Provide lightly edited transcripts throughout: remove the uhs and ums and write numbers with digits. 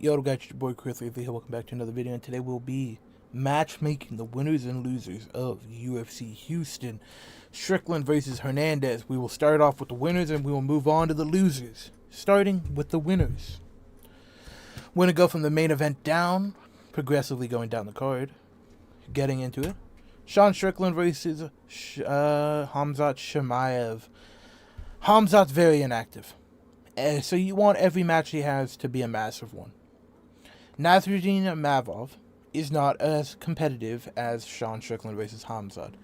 Yo, guys, it's your boy Chris Lee here. Welcome back to another video, and today we'll be matchmaking the winners and losers of UFC Houston. Strickland versus Hernandez. We will start off with the winners and we will move on to the losers. Starting with the winners. We're going to go from the main event down, progressively going down the card. Getting into it. Sean Strickland versus Khamzat Chimaev. Khamzat's very inactive. So you want every match he has to be a massive one. Nasruddin Mavov is not as competitive as Sean Strickland versus Khamzat.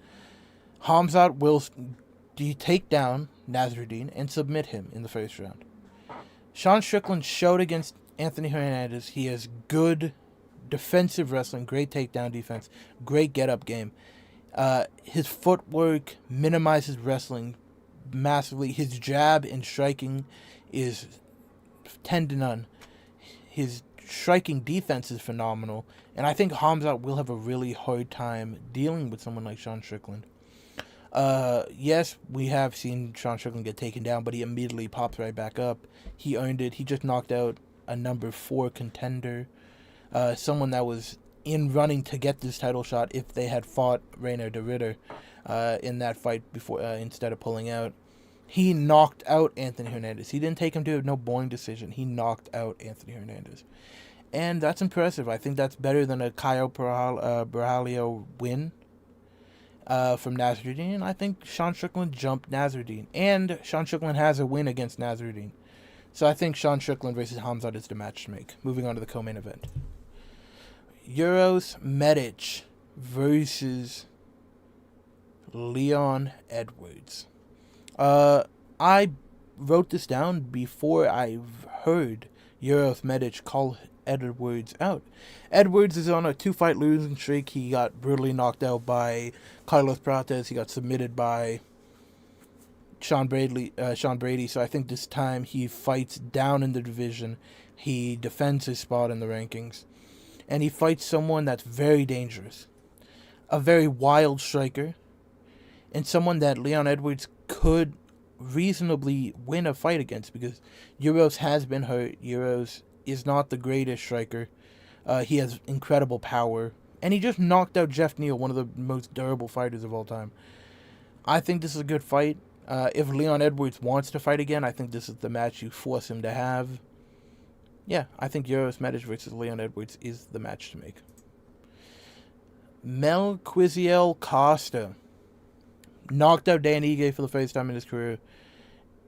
Khamzat will take down Nasruddin and submit him in the first round. Sean Strickland showed against Anthony Hernandez he has good defensive wrestling, great takedown defense, great get-up game. His footwork minimizes wrestling massively. His jab and striking is 10 to none. His striking defense is phenomenal, and I think Khamzat will have a really hard time dealing with someone like Sean Strickland. Yes, we have seen Sean Strickland get taken down, but he immediately pops right back up. He earned it. He just knocked out a number 4 contender, someone that was in running to get this title shot if they had fought Reinier de Ridder in that fight before instead of pulling out. He knocked out Anthony Hernandez. He didn't take him to no boring decision. He knocked out Anthony Hernandez. And that's impressive. I think that's better than a Caio Borralho win from Nasruddin. I think Sean Strickland jumped Nasruddin. And Sean Strickland has a win against Nasruddin. So I think Sean Strickland versus Khamzat is the match to make. Moving on to the co-main event. Uros Medic versus Leon Edwards. I wrote this down before I heard Uros Medic call Edwards out. Edwards is on a 2-fight losing streak. He got brutally knocked out by Carlos Prates. He got submitted by Sean Brady. So I think this time he fights down in the division. He defends his spot in the rankings. And he fights someone that's very dangerous. A very wild striker. And someone that Leon Edwards could reasonably win a fight against, because Uros has been hurt. Uros is not the greatest striker. He has incredible power. And he just knocked out Jeff Neal, one of the most durable fighters of all time. I think this is a good fight. If Leon Edwards wants to fight again, I think this is the match you force him to have. Yeah, I think Uros Medic versus Leon Edwards is the match to make. Melquizael Costa knocked out Dan Ige for the first time in his career.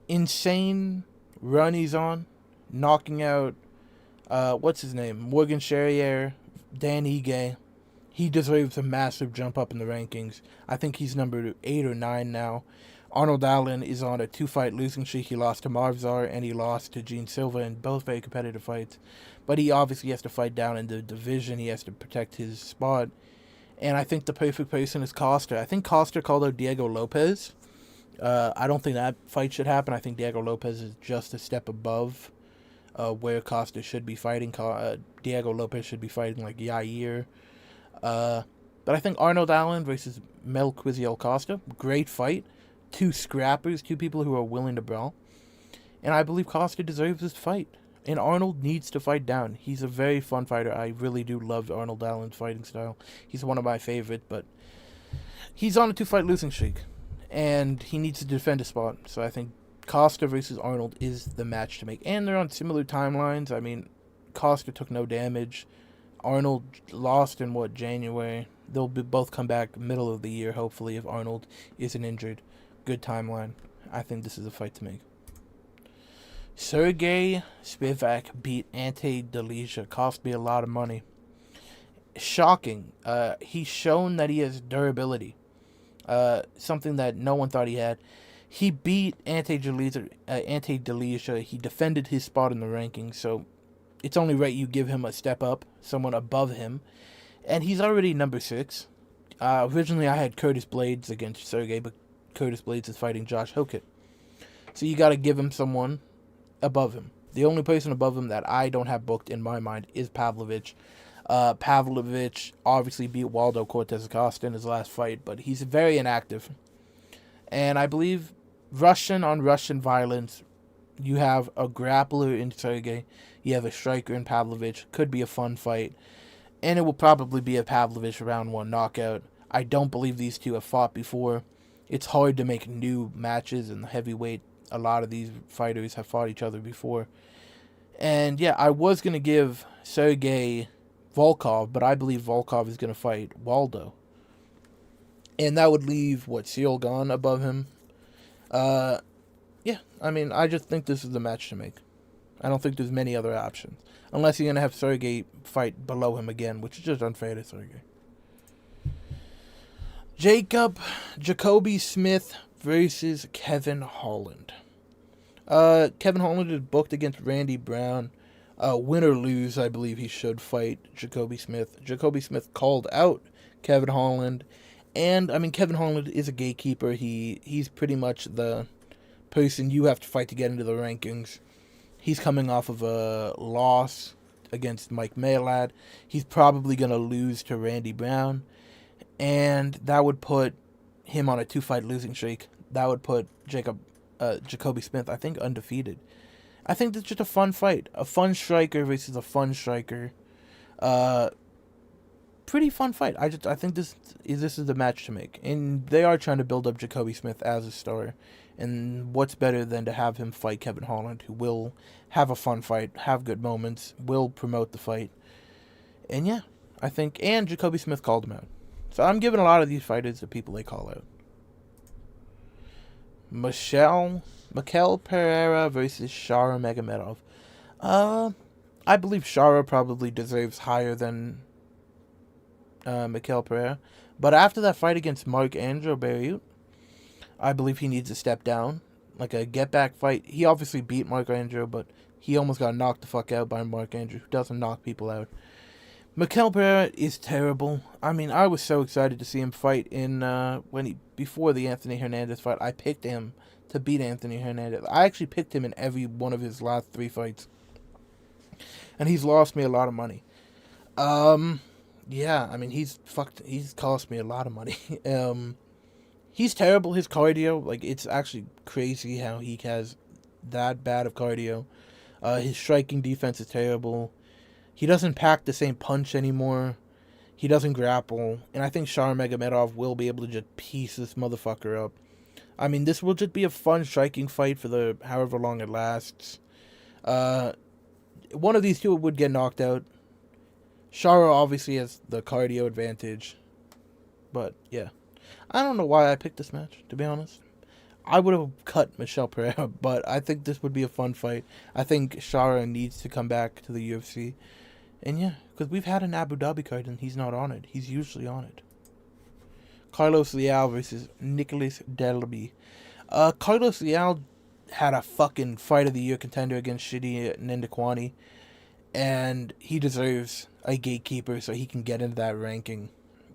Insane run he's on. Knocking out, what's his name? Morgan Charrier, Dan Ige. He deserves a massive jump up in the rankings. I think he's number 8 or 9 now. Arnold Allen is on a 2-fight losing streak. He lost to Marvzar and he lost to Gene Silva in both very competitive fights. But he obviously has to fight down in the division. He has to protect his spot. And I think the perfect person is Costa. I think Costa called out Diego Lopez. I don't think that fight should happen. I think Diego Lopez is just a step above where Costa should be fighting. Diego Lopez should be fighting like Yair. But I think Arnold Allen versus Melquizael Costa, great fight. 2 scrappers, 2 people who are willing to brawl. And I believe Costa deserves this fight. And Arnold needs to fight down. He's a very fun fighter. I really do love Arnold Allen's fighting style. He's one of my favorite, but he's on a 2-fight losing streak. And he needs to defend his spot. So I think Costa versus Arnold is the match to make. And they're on similar timelines. I mean, Costa took no damage. Arnold lost in, January? They'll both come back middle of the year, hopefully, if Arnold isn't injured. Good timeline. I think this is a fight to make. Sergey Spivak beat Ante Delija. Cost me a lot of money. Shocking. He's shown that he has durability. Something that no one thought he had. He beat Ante Delija. He defended his spot in the rankings, so it's only right you give him a step up, someone above him. And he's already number 6. Originally I had Curtis Blades against Sergey, but Curtis Blades is fighting Josh Hokett. So you got to give him someone above him. The only person above him that I don't have booked in my mind is Pavlovich. Pavlovich obviously beat Waldo Cortez Acosta in his last fight, but he's very inactive. And I believe Russian on Russian violence You have a grappler in Sergey. You have a striker in Pavlovich. Could be a fun fight. And it will probably be a Pavlovich round 1 knockout. I don't believe these two have fought before. It's hard to make new matches in the heavyweight. A lot of these fighters have fought each other before. And yeah, I was going to give Sergey Volkov, but I believe Volkov is going to fight Waldo. And that would leave, Cyril Gane above him. Yeah, I mean, I just think this is the match to make. I don't think there's many other options. Unless you're going to have Sergey fight below him again, which is just unfair to Sergey. Jacoby Smith versus Kevin Holland. Kevin Holland is booked against Randy Brown. Win or lose, I believe he should fight Jacoby Smith. Jacoby Smith called out Kevin Holland. And, I mean, Kevin Holland is a gatekeeper. He's pretty much the person you have to fight to get into the rankings. He's coming off of a loss against Mike Malad. He's probably going to lose to Randy Brown. And that would put him on a 2-fight losing streak. That would put Jacoby Smith, I think, undefeated. I think that's just a fun fight. A fun striker versus a fun striker. Pretty fun fight. I think this is the match to make. And they are trying to build up Jacoby Smith as a star. And what's better than to have him fight Kevin Holland, who will have a fun fight, have good moments, will promote the fight. And yeah, I think, and Jacoby Smith called him out. So I'm giving a lot of these fighters the people they call out. Mikel Pereira versus Shara Magomedov. I believe Shara probably deserves higher than Mikel Pereira. But after that fight against Mark Andrew Barriot, I believe he needs to step down. Like a get-back fight. He obviously beat Mark Andrew, but he almost got knocked the fuck out by Mark Andrew, who doesn't knock people out. Mikel Pereira is terrible. I mean, I was so excited to see him fight before the Anthony Hernandez fight. I picked him to beat Anthony Hernandez. I actually picked him in every one of his last 3 fights. And he's lost me a lot of money. Yeah, I mean, he's cost me a lot of money. He's terrible. His cardio, like, it's actually crazy how he has that bad of cardio. His striking defense is terrible. He doesn't pack the same punch anymore. He doesn't grapple. And I think Shara Magomedov will be able to just piece this motherfucker up. I mean, this will just be a fun striking fight for the however long it lasts. One of these two would get knocked out. Shara obviously has the cardio advantage. But, yeah. I don't know why I picked this match, to be honest. I would have cut Michelle Pereira, but I think this would be a fun fight. I think Shara needs to come back to the UFC. And yeah, because we've had an Abu Dhabi card and he's not on it. He's usually on it. Carlos Leal versus Nicholas Delby. Carlos Leal had a fucking fight of the year contender against Shidi Nandekwane. And he deserves a gatekeeper so he can get into that ranking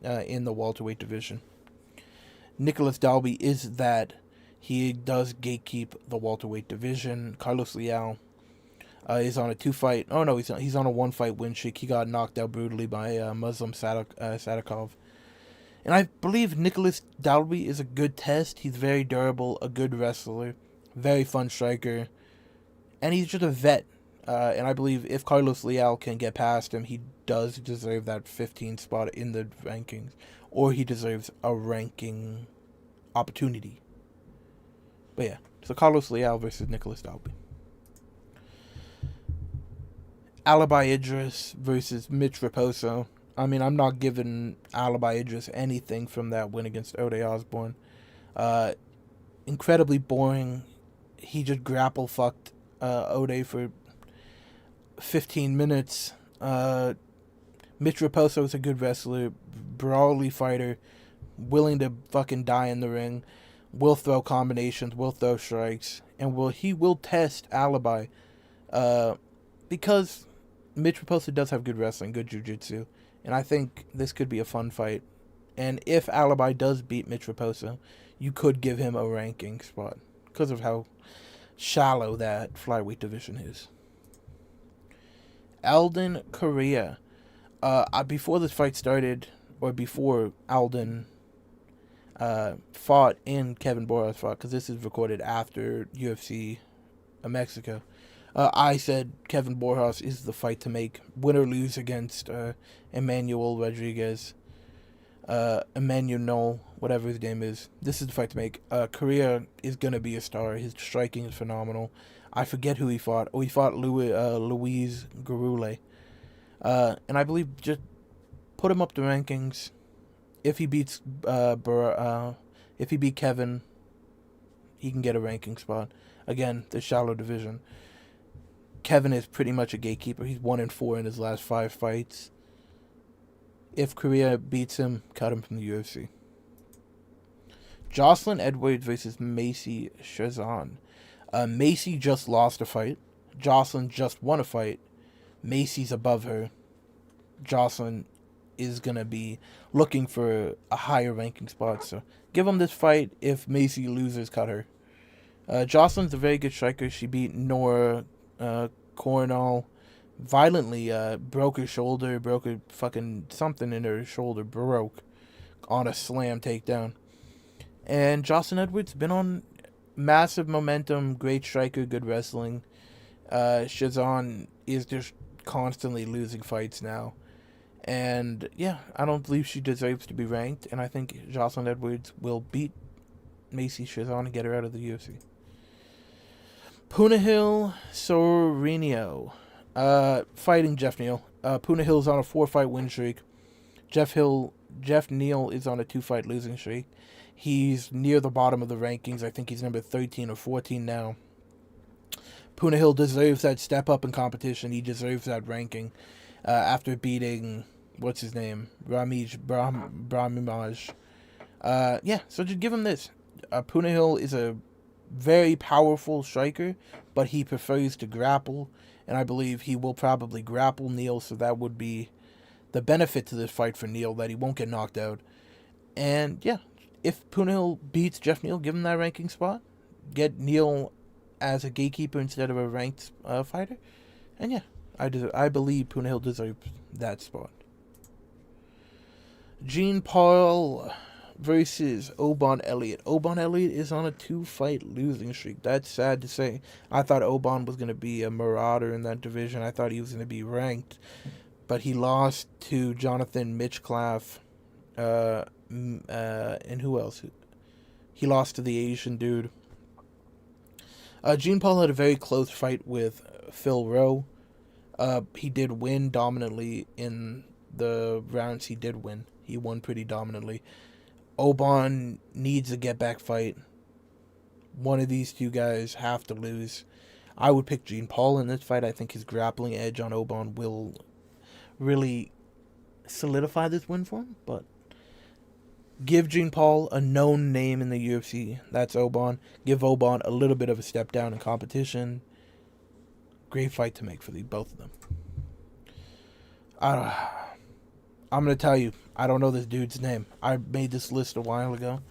in the welterweight division. Nicholas Dalby is that. He does gatekeep the welterweight division. Carlos Leal is on a 2-fight. Oh no, he's on a 1-fight win streak. He got knocked out brutally by Muslim Sadikov. And I believe Nicholas Dalby is a good test. He's very durable, a good wrestler, very fun striker, and he's just a vet. And I believe if Carlos Leal can get past him, he does deserve that 15 spot in the rankings, or he deserves a ranking opportunity. But yeah, so Carlos Leal versus Nicholas Dalby. Alibi Idris versus Mitch Raposo. I mean, I'm not giving Alibi Idris anything from that win against Ode Osborne. Incredibly boring. He just grapple fucked Ode for 15 minutes. Mitch Raposo is a good wrestler, brawly fighter, willing to fucking die in the ring. Will throw combinations, will throw strikes, and he will test Alibi, because Mitch Raposo does have good wrestling, good jiu-jitsu, and I think this could be a fun fight. And if Alibi does beat Mitch Raposo, you could give him a ranking spot because of how shallow that flyweight division is. Alden Correa. Before this fight started, or before Alden fought and Kevin Boras fought, because this is recorded after UFC Mexico. I said Kevin Borjas is the fight to make. Win or lose against Emmanuel Rodriguez. Emmanuel, whatever his name is. This is the fight to make. Correa is going to be a star. His striking is phenomenal. I forget who he fought. Oh, he fought Luis Garule. And I believe just put him up the rankings. If he beats if he beat Kevin, he can get a ranking spot. Again, the shallow division. Kevin is pretty much a gatekeeper. He's 1-4 in his last 5 fights. If Correa beats him, cut him from the UFC. Jocelyn Edwards versus Macy Chiasson. Macy just lost a fight. Jocelyn just won a fight. Macy's above her. Jocelyn is going to be looking for a higher ranking spot. So give him this fight. If Macy loses, cut her. Jocelyn's a very good striker. She beat Nora Coronel violently, broke her shoulder, broke her fucking something in her shoulder, broke on a slam takedown. And Jocelyn Edwards been on massive momentum, great striker, good wrestling. Chiasson is just constantly losing fights now. And yeah, I don't believe she deserves to be ranked, and I think Jocelyn Edwards will beat Macy Chiasson and get her out of the UFC. Punahil Sorinio, fighting Jeff Neal. Punahil's on a 4-fight win streak. Jeff Neal is on a 2-fight losing streak. He's near the bottom of the rankings. I think he's number 13 or 14 now. Punahil deserves that step up in competition. He deserves that ranking after beating, what's his name? Brahimaj. Yeah, so just give him this. Punahil is a very powerful striker, but he prefers to grapple, and I believe he will probably grapple Neal, so that would be the benefit to this fight for Neal, that he won't get knocked out. And yeah, if Punahil beats Jeff Neal, give him that ranking spot. Get Neal as a gatekeeper instead of a ranked fighter. And yeah, I believe Punahil deserves that spot. Jean Paul versus Oban Elliott. Oban Elliott is on a 2-fight losing streak. That's sad to say. I thought Oban was going to be a marauder in that division. I thought he was going to be ranked. But he lost to Jonathan Mitchclaff. And who else? He lost to the Asian dude. Jean Paul had a very close fight with Phil Rowe. He did win dominantly in the rounds he did win. He won pretty dominantly. Oban needs a get-back fight. One of these two guys have to lose. I would pick Jean Paul in this fight. I think his grappling edge on Oban will really solidify this win for him. But give Jean Paul a known name in the UFC. That's Oban. Give Oban a little bit of a step down in competition. Great fight to make for both of them. I'm going to tell you, I don't know this dude's name. I made this list a while ago.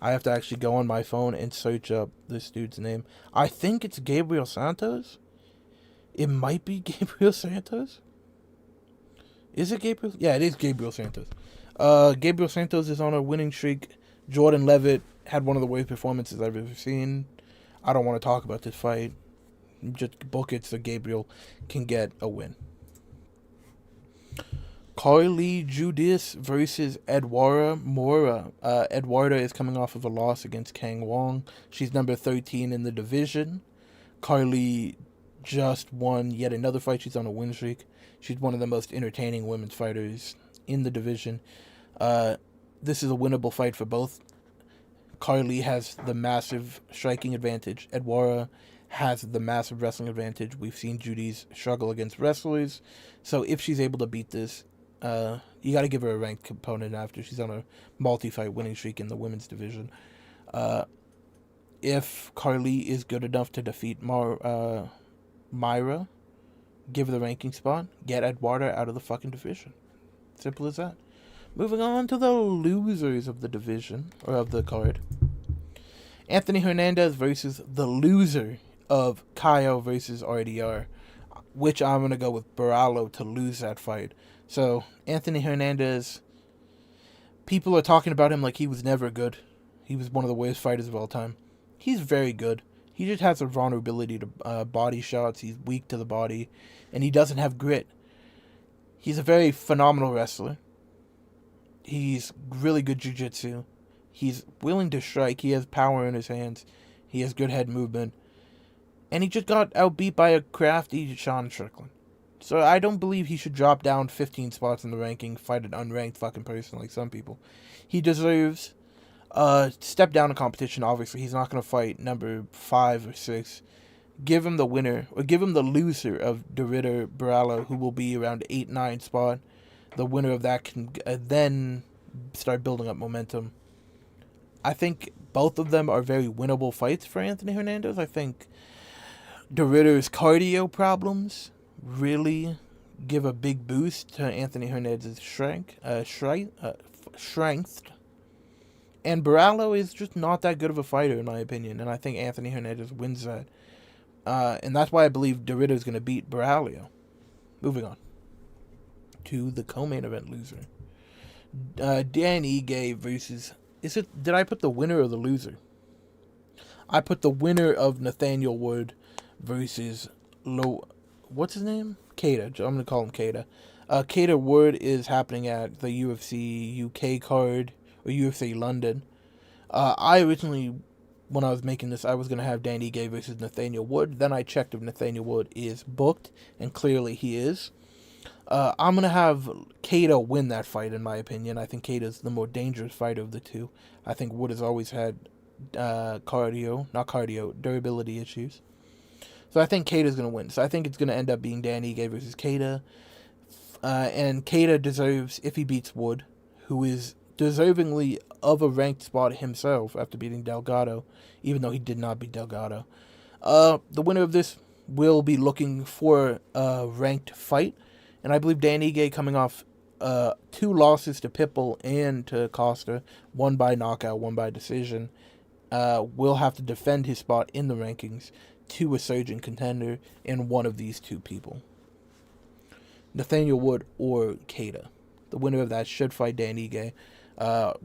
I have to actually go on my phone and search up this dude's name. I think it's Gabriel Santos. It might be Gabriel Santos. Is it Gabriel? Yeah, it is Gabriel Santos. Gabriel Santos is on a winning streak. Jordan Levitt had one of the worst performances I've ever seen. I don't want to talk about this fight. Just book it so Gabriel can get a win. Carly Judice versus Eduarda Mora. Eduarda is coming off of a loss against Kang Wong. She's number 13 in the division. Carly just won yet another fight. She's on a win streak. She's one of the most entertaining women's fighters in the division. This is a winnable fight for both. Carly has the massive striking advantage. Eduarda has the massive wrestling advantage. We've seen Judy's struggle against wrestlers. So if she's able to beat this, you got to give her a ranked component after she's on a multi-fight winning streak in the women's division. If Carly is good enough to defeat Myra, give her the ranking spot. Get Eduarda out of the fucking division. Simple as that. Moving on to the losers of the division, or of the card. Anthony Hernandez versus the loser of Caio versus RDR, which I'm going to go with Barallo to lose that fight. So, Anthony Hernandez, people are talking about him like he was never good. He was one of the worst fighters of all time. He's very good. He just has a vulnerability to body shots. He's weak to the body, and he doesn't have grit. He's a very phenomenal wrestler. He's really good jiu-jitsu. He's willing to strike. He has power in his hands. He has good head movement. And he just got outbeat by a crafty Sean Strickland. So I don't believe he should drop down 15 spots in the ranking, fight an unranked fucking person like some people. He deserves step down in competition, obviously. He's not going to fight number 5 or 6. Give him the winner, or give him the loser of Dorito Barala, who will be around 8-9 spot. The winner of that can then start building up momentum. I think both of them are very winnable fights for Anthony Hernandez. I think Dorito's cardio problems really give a big boost to Anthony Hernandez's strength. And Baralo is just not that good of a fighter, in my opinion, and I think Anthony Hernandez wins that. And that's why I believe Dorito is going to beat Baralio. Moving on to the co-main event loser. Dan Ige versus... Did I put the winner or the loser? I put the winner of Nathaniel Wood versus what's his name? Keita. I'm going to call him Keita. Keita Wood is happening at the UFC UK card, or UFC London. I originally, when I was making this, I was going to have Dan Ige versus Nathaniel Wood. Then I checked if Nathaniel Wood is booked, and clearly he is. I'm going to have Keita win that fight, in my opinion. I think Keita's the more dangerous fighter of the two. I think Wood has always had durability issues. So I think Keita's going to win. So I think it's going to end up being Dan Ige versus Keita. And Keita deserves, if he beats Wood, who is deservingly of a ranked spot himself after beating Delgado, even though he did not beat Delgado. The winner of this will be looking for a ranked fight. And I believe Dan Ige, coming off 2 losses to Pitbull and to Costa, one by knockout, one by decision, will have to defend his spot in the rankings to a surging contender in one of these 2 people. Nathaniel Wood or Keita. The winner of that should fight Dan Ige.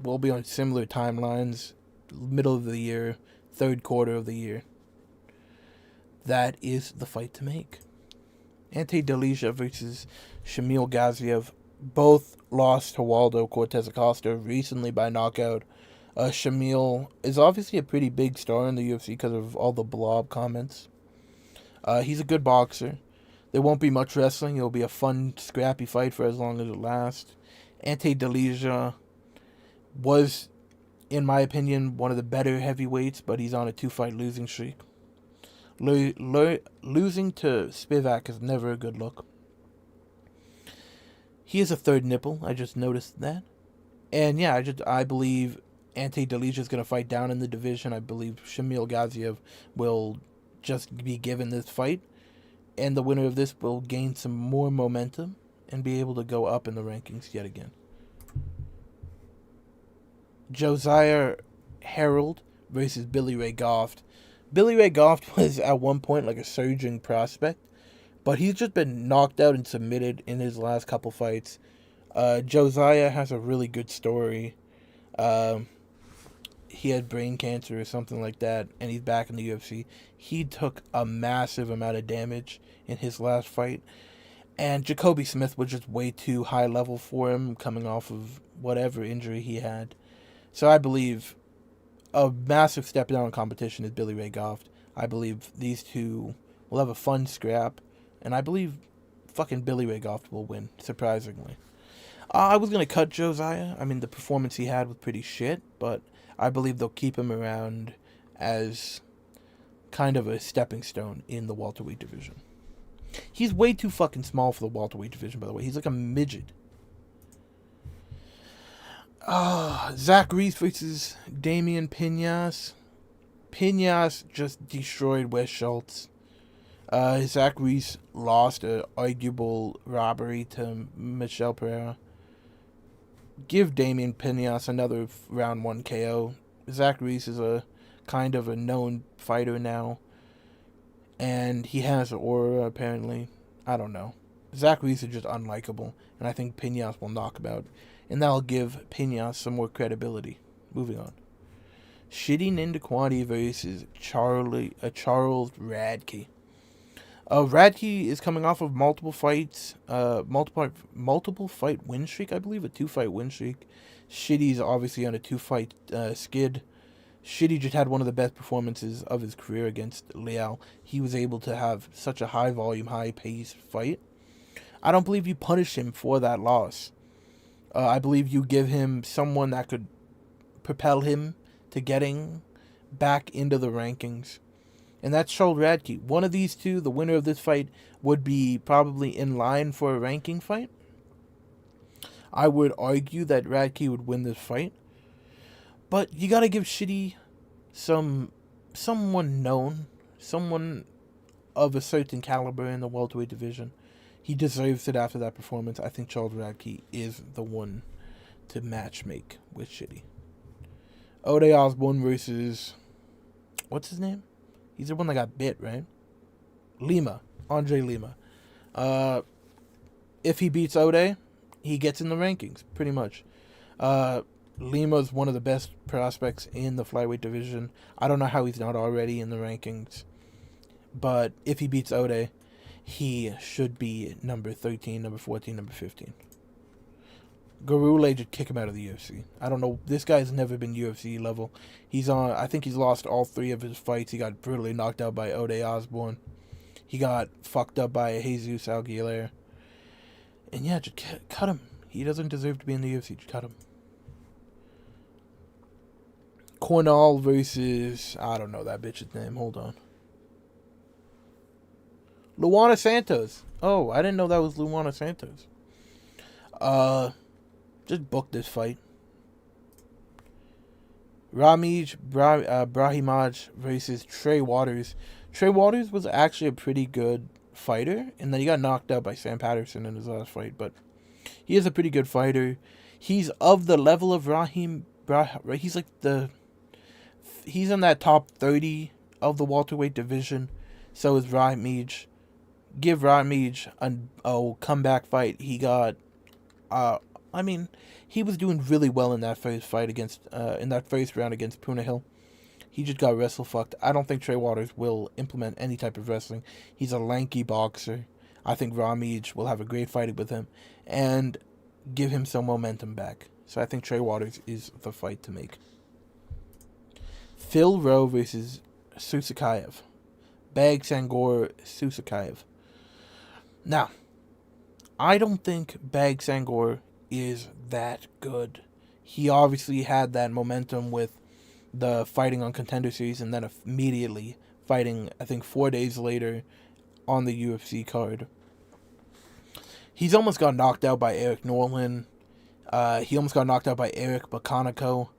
Will be on similar timelines, middle of the year, 3rd quarter of the year. That is the fight to make. Ante Delija versus Shamil Gaziev. Both lost to Waldo Cortez Acosta recently by knockout. Shamil is obviously a pretty big star in the UFC because of all the blob comments. He's a good boxer. There won't be much wrestling. It'll be a fun, scrappy fight for as long as it lasts. Ante Delija was, in my opinion, one of the better heavyweights, but he's on a 2-fight losing streak. Losing to Spivak is never a good look. He is a 3rd nipple. I just noticed that. And yeah, I believe Ante Delija is going to fight down in the division. I believe Shamil Gaziev will just be given this fight. And the winner of this will gain some more momentum and be able to go up in the rankings yet again. Josiah Harold versus Billy Ray Goff. Billy Ray Goff was at one point like a surging prospect, but he's just been knocked out and submitted in his last couple fights. Josiah has a really good story. He had brain cancer or something like that, and he's back in the UFC. He took a massive amount of damage in his last fight, and Jacoby Smith was just way too high level for him, coming off of whatever injury he had. So I believe a massive step down in competition is Billy Ray Goff. I believe these two will have a fun scrap, and I believe fucking Billy Ray Goff will win, surprisingly. I was going to cut Josiah. I mean, the performance he had was pretty shit, but I believe they'll keep him around as kind of a stepping stone in the welterweight division. He's way too fucking small for the welterweight division, by the way. He's like a midget. Zach Reese versus Damian Pinas. Pinas just destroyed Wes Schultz. Zach Reese lost an arguable robbery to Michel Pereira. Give Damian Pinas another round 1 KO. Zach Reese is a kind of a known fighter now. And he has an aura, apparently. I don't know. Zach Reese is just unlikable. And I think Pinas will knock him out. And that'll give Pinas some more credibility. Moving on. Shitty Nindaquani versus Charles Radke. Radke is coming off of multiple fights, multiple fight win streak, I believe, a 2-fight win streak. Shitty's obviously on a 2-fight skid. Shitty just had one of the best performances of his career against Leal. He was able to have such a high volume, high pace fight. I don't believe you punish him for that loss. I believe you give him someone that could propel him to getting back into the rankings. And that's Charles Radke. One of these two, the winner of this fight, would be probably in line for a ranking fight. I would argue that Radke would win this fight. But you gotta give Shitty someone known, someone of a certain caliber in the welterweight division. He deserves it after that performance. I think Charles Radke is the one to match make with Shitty. Ode Osborne versus... what's his name? He's the one that got bit, right? Lima. Andre Lima. If he beats Ode, he gets in the rankings, pretty much. Lima's one of the best prospects in the flyweight division. I don't know how he's not already in the rankings. But if he beats Ode, he should be number 13, number 14, number 15. Garule just kick him out of the UFC. I don't know. This guy's never been UFC level. I think he's lost all 3 of his fights. He got brutally knocked out by Ode Osborne. He got fucked up by Jesus Aguilera. And yeah, just cut him. He doesn't deserve to be in the UFC. Just cut him. Cornell versus... I don't know that bitch's name. Hold on. Luana Santos. Oh, I didn't know that was Luana Santos. Just book this fight. Ramij Brahimaj versus Trey Waters. Trey Waters was actually a pretty good fighter, and then he got knocked out by Sam Patterson in his last fight, but he is a pretty good fighter. He's of the level of he's like he's in that top 30 of the welterweight division. So is Ramij. Give Ramij a comeback fight. He got he was doing really well in that first fight in that first round against Puna Hill. He just got wrestle fucked. I don't think Trey Waters will implement any type of wrestling. He's a lanky boxer. I think Ramij will have a great fight with him and give him some momentum back. So I think Trey Waters is the fight to make. Phil Rowe versus Susakayev. Bag Sangor Susakayev. Now, I don't think Bag Sangor is that good. He obviously had that momentum with the fighting on Contender Series and then immediately fighting, I think 4 days later on the UFC card. He's almost got knocked out by Eric Norland. He almost got knocked out by Eric Bakanico.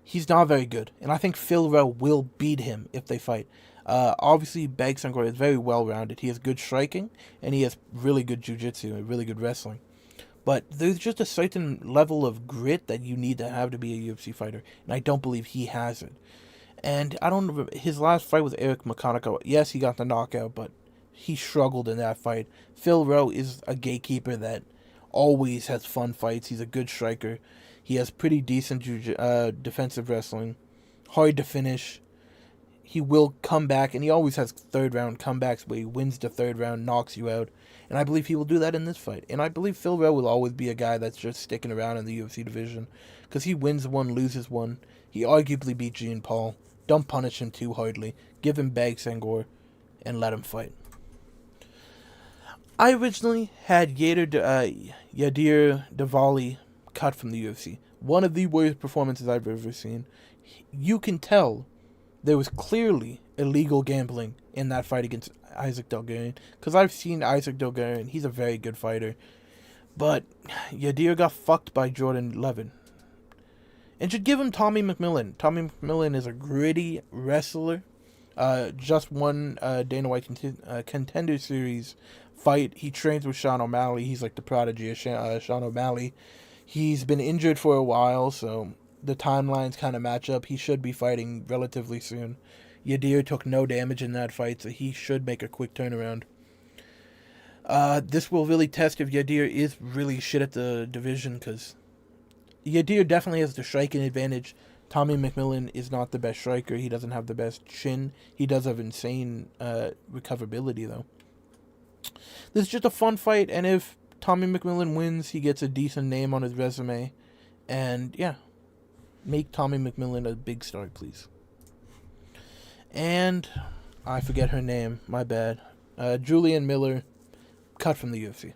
He's not very good. And I think Phil Rowe will beat him if they fight. Obviously, Bag Sangor is very well-rounded. He has good striking, and he has really good jiu-jitsu and really good wrestling. But there's just a certain level of grit that you need to have to be a UFC fighter, and I don't believe he has it. And I don't know, his last fight with Eric Bakanico, yes, he got the knockout, but he struggled in that fight. Phil Rowe is a gatekeeper that always has fun fights. He's a good striker. He has pretty decent defensive wrestling. Hard to finish. He will come back, and he always has third-round comebacks where he wins the third round, knocks you out. And I believe he will do that in this fight. And I believe Phil Rowe will always be a guy that's just sticking around in the UFC division. Because he wins one, loses one. He arguably beat Jean Paul. Don't punish him too hardly. Give him Bag Sangor and let him fight. I originally had Yadir Davali cut from the UFC. One of the worst performances I've ever seen. You can tell there was clearly illegal gambling in that fight against Isaac Delgarian. Because I've seen Isaac Delgarian. He's a very good fighter. But Yadir got fucked by Jordan Levin. And should give him Tommy McMillan. Tommy McMillan is a gritty wrestler. Just won Dana White Contender Series fight. He trains with Sean O'Malley. He's like the prodigy of Sean O'Malley. He's been injured for a while, so the timelines kind of match up. He should be fighting relatively soon. Yadir took no damage in that fight, so he should make a quick turnaround. This will really test if Yadir is really shit at the division, because Yadir definitely has the striking advantage. Tommy McMillan is not the best striker. He doesn't have the best chin. He does have insane recoverability, though. This is just a fun fight, and if Tommy McMillan wins, he gets a decent name on his resume. And, yeah, make Tommy McMillan a big star, please. And I forget her name. My bad. Julianne Miller, cut from the UFC.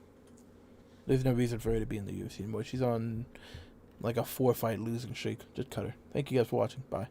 There's no reason for her to be in the UFC anymore. She's on like a 4-fight losing streak. Just cut her. Thank you guys for watching. Bye.